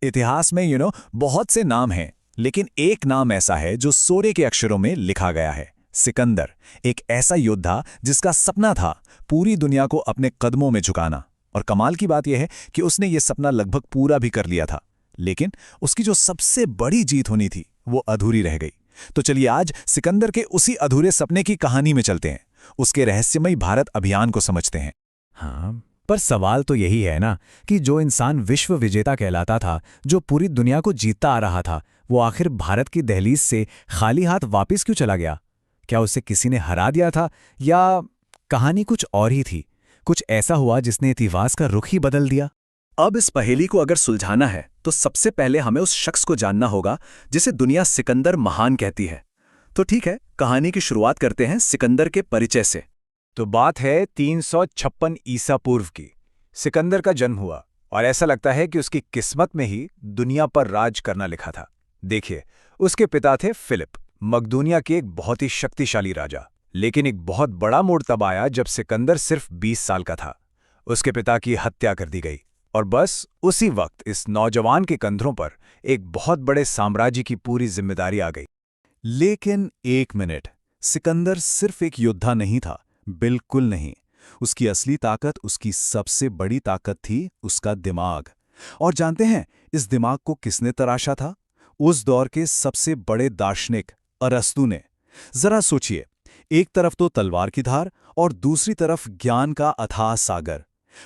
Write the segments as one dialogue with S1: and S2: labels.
S1: इतिहास में बहुत से नाम हैं, लेकिन एक नाम ऐसा है जो सोने के अक्षरों में लिखा गया है। सिकंदर, एक ऐसा योद्धा जिसका सपना था पूरी दुनिया को अपने कदमों में झुकाना। और कमाल की बात यह है कि उसने ये सपना लगभग पूरा भी कर लिया था, लेकिन उसकी जो सबसे बड़ी जीत होनी थी वो अधूरी रह गई। तो चलिए आज सिकंदर के उसी अधूरे सपने की कहानी में चलते हैं, उसके रहस्यमयी भारत अभियान को समझते हैं।
S2: हाँ, पर सवाल तो यही है ना कि जो इंसान विश्व विजेता कहलाता था, जो पूरी दुनिया को जीतता आ रहा था, वो आखिर भारत की दहलीज से खाली हाथ वापस क्यों चला गया? क्या उसे किसी ने हरा दिया था, या कहानी कुछ और ही थी? कुछ ऐसा हुआ जिसने इतिहास का रुख ही बदल दिया?
S1: अब इस पहेली को अगर सुलझाना है तो सबसे पहले हमें उस शख्स को जानना होगा जिसे दुनिया सिकंदर महान कहती है। तो ठीक है, कहानी की शुरुआत करते हैं सिकंदर के परिचय से।
S2: तो बात है 356 ईसा पूर्व की। सिकंदर का जन्म हुआ और ऐसा लगता है कि उसकी किस्मत में ही दुनिया पर राज करना लिखा था। देखिए, उसके पिता थे फिलिप, मकदूनिया के एक बहुत ही शक्तिशाली राजा। लेकिन एक बहुत बड़ा मोड़ तब आया जब सिकंदर सिर्फ 20 साल का था। उसके पिता की हत्या कर दी गई और बस उसी वक्त इस नौजवान के कंधों पर एक बहुत बड़े साम्राज्य की पूरी जिम्मेदारी आ गई।
S1: लेकिन एक मिनट, सिकंदर सिर्फ एक योद्धा नहीं था, बिल्कुल नहीं। उसकी असली ताकत, उसकी सबसे बड़ी ताकत थी उसका दिमाग। और जानते हैं इस दिमाग को किसने तराशा था? उस दौर के सबसे बड़े दार्शनिक अरस्तू ने। जरा सोचिए, एक तरफ तो तलवार की धार और दूसरी तरफ ज्ञान का अथाह सागर।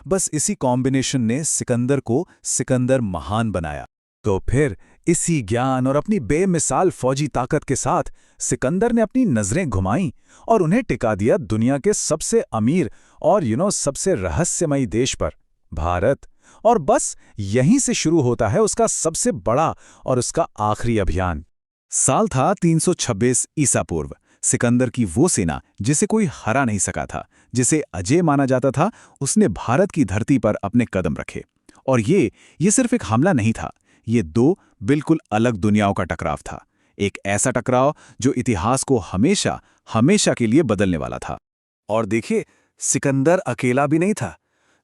S1: बस इसी कॉम्बिनेशन ने सिकंदर को सिकंदर महान बनाया। तो फिर इसी ज्ञान और अपनी बेमिसाल फौजी ताकत के साथ सिकंदर ने अपनी नजरें घुमाईं और उन्हें टिका दिया दुनिया के सबसे अमीर और सबसे रहस्यमयी देश पर, भारत। और बस यहीं से शुरू होता है उसका सबसे बड़ा और उसका आखिरी अभियान। साल था 326 ईसा पूर्व। सिकंदर की वो सेना जिसे कोई हरा नहीं सका था, जिसे अजय माना जाता था, उसने भारत की धरती पर अपने कदम रखे। और ये सिर्फ एक हमला नहीं था, ये दो बिल्कुल अलग दुनियाओं का टकराव था। एक ऐसा टकराव जो इतिहास को हमेशा हमेशा के लिए बदलने वाला था। और देखिए, सिकंदर अकेला भी नहीं था।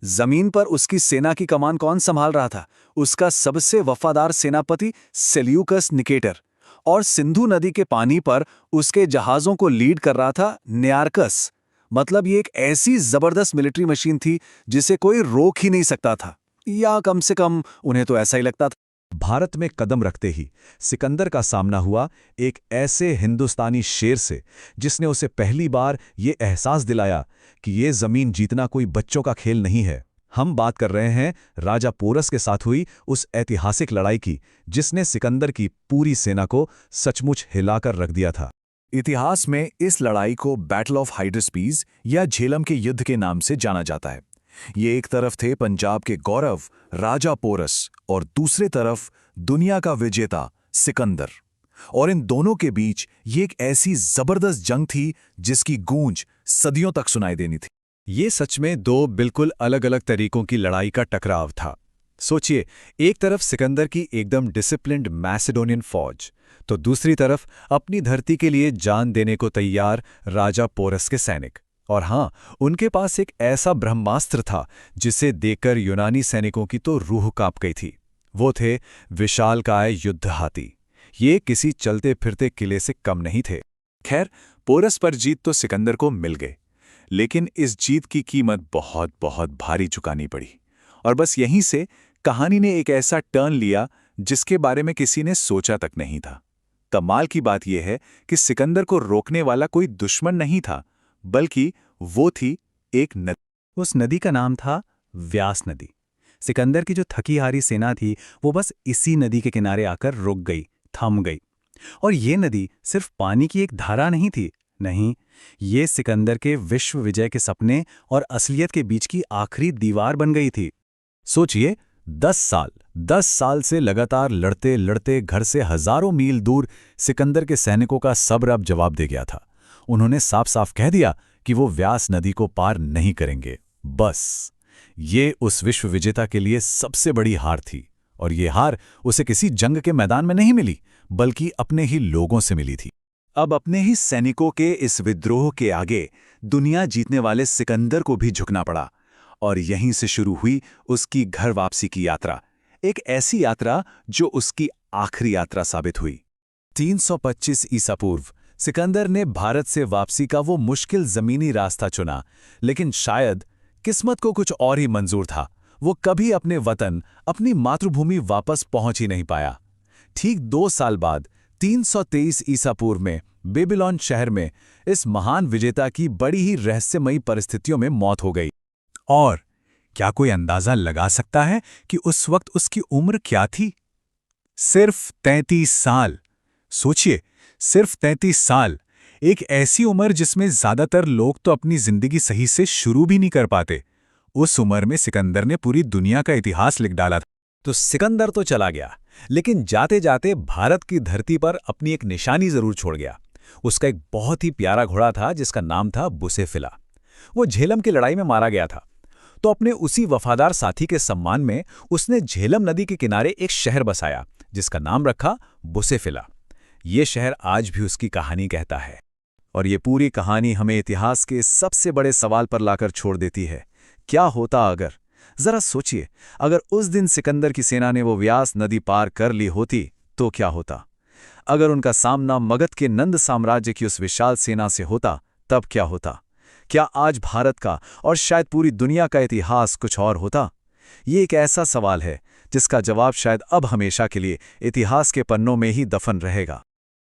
S1: जमीन पर उसकी सेना की कमान कौन संभाल रहा था? उसका सबसे वफादार सेनापति सेल्यूकस निकेटर। और सिंधु नदी के पानी पर उसके जहाजों को लीड कर रहा था नियार्कस। मतलब ये एक ऐसी जबरदस्त मिलिट्री मशीन थी जिसे कोई रोक ही नहीं सकता था, या कम से कम उन्हें तो ऐसा ही लगता था। भारत में कदम रखते ही सिकंदर का सामना हुआ एक ऐसे हिंदुस्तानी शेर से जिसने उसे पहली बार ये एहसास दिलाया कि ये जमीन जीतना कोई बच्चों का खेल नहीं है। हम बात कर रहे हैं राजा पोरस के साथ हुई उस ऐतिहासिक लड़ाई की, जिसने सिकंदर की पूरी सेना को सचमुच हिलाकर रख दिया था। इतिहास में इस लड़ाई को बैटल ऑफ हाइड्रोस्पीस या झेलम के युद्ध के नाम से जाना जाता है। ये एक तरफ थे पंजाब के गौरव राजा पोरस और दूसरे तरफ दुनिया का विजेता सिकंदर। और इन दोनों के बीच ये एक ऐसी जबरदस्त जंग थी जिसकी गूंज सदियों तक सुनाई देनी थी। ये सच में दो बिल्कुल अलग अलग तरीकों की लड़ाई का टकराव था। सोचिए, एक तरफ सिकंदर की एकदम डिसिप्लिन्ड मैसेडोनियन फौज, तो दूसरी तरफ अपनी धरती के लिए जान देने को तैयार राजा पोरस के सैनिक। और हाँ, उनके पास एक ऐसा ब्रह्मास्त्र था जिसे देखकर यूनानी सैनिकों की तो रूह कांप गई थी। वो थे विशालकाय युद्ध हाथी। ये किसी चलते फिरते किले से कम नहीं थे। खैर, पोरस पर जीत तो सिकंदर को मिल गई, लेकिन इस जीत की कीमत बहुत बहुत भारी चुकानी पड़ी। और बस यहीं से कहानी ने एक ऐसा टर्न लिया जिसके बारे में किसी ने सोचा तक नहीं था। कमाल की बात यह है कि सिकंदर को रोकने वाला कोई दुश्मन नहीं था, बल्कि वो थी एक नदी। उस नदी का नाम था व्यास नदी। सिकंदर की जो थकी हारी सेना थी वो बस इसी नदी के किनारे आकर रुक गई, थम गई। और ये नदी सिर्फ पानी की एक धारा नहीं थी, नहीं, ये सिकंदर के विश्व विजय के सपने और असलियत के बीच की आखिरी दीवार बन गई थी। सोचिए, 10 साल से लगातार लड़ते लड़ते घर से हजारों मील दूर सिकंदर के सैनिकों का सब्र अब जवाब दे गया था। उन्होंने साफ साफ कह दिया कि वो व्यास नदी को पार नहीं करेंगे। बस ये उस विश्व विजेता के लिए सबसे बड़ी हार थी। और ये हार उसे किसी जंग के मैदान में नहीं मिली, बल्कि अपने ही लोगों से मिली थी। अब अपने ही सैनिकों के इस विद्रोह के आगे दुनिया जीतने वाले सिकंदर को भी झुकना पड़ा। और यहीं से शुरू हुई उसकी घर वापसी की यात्रा। एक ऐसी यात्रा जो उसकी आखिरी यात्रा साबित हुई। 325 ईसा पूर्व सिकंदर ने भारत से वापसी का वो मुश्किल जमीनी रास्ता चुना, लेकिन शायद किस्मत को कुछ और ही मंजूर था। वो कभी अपने वतन, अपनी मातृभूमि वापस पहुंच ही नहीं पाया। ठीक 2 साल बाद 323 ईसा पूर्व में बेबीलोन शहर में इस महान विजेता की बड़ी ही रहस्यमयी परिस्थितियों में मौत हो गई।
S2: और क्या कोई अंदाजा लगा सकता है कि उस वक्त उसकी उम्र क्या थी? सिर्फ 33 साल। सोचिए, सिर्फ 33 साल। एक ऐसी उम्र जिसमें ज्यादातर लोग तो अपनी जिंदगी सही से शुरू भी नहीं कर पाते। उस उम्र में सिकंदर ने पूरी दुनिया का इतिहास लिख डाला था।
S1: तो सिकंदर तो चला गया, लेकिन जाते जाते भारत की धरती पर अपनी एक निशानी जरूर छोड़ गया। उसका एक बहुत ही प्यारा घोड़ा था जिसका नाम था बुसेफिला। वो झेलम की लड़ाई में मारा गया था, तो अपने उसी वफादार साथी के सम्मान में उसने झेलम नदी के किनारे एक शहर बसाया जिसका नाम रखा बुसेफिला। ये शहर आज भी उसकी कहानी कहता है। और ये पूरी कहानी हमें इतिहास के सबसे बड़े सवाल पर लाकर छोड़ देती है। क्या होता अगर? जरा सोचिए, अगर उस दिन सिकंदर की सेना ने वो व्यास नदी पार कर ली होती तो क्या होता? अगर उनका सामना मगध के नंद साम्राज्य की उस विशाल सेना से होता तब क्या होता? क्या आज भारत का और शायद पूरी दुनिया का इतिहास कुछ और होता? ये एक ऐसा सवाल है जिसका जवाब शायद अब हमेशा के लिए इतिहास के पन्नों में ही दफन रहेगा।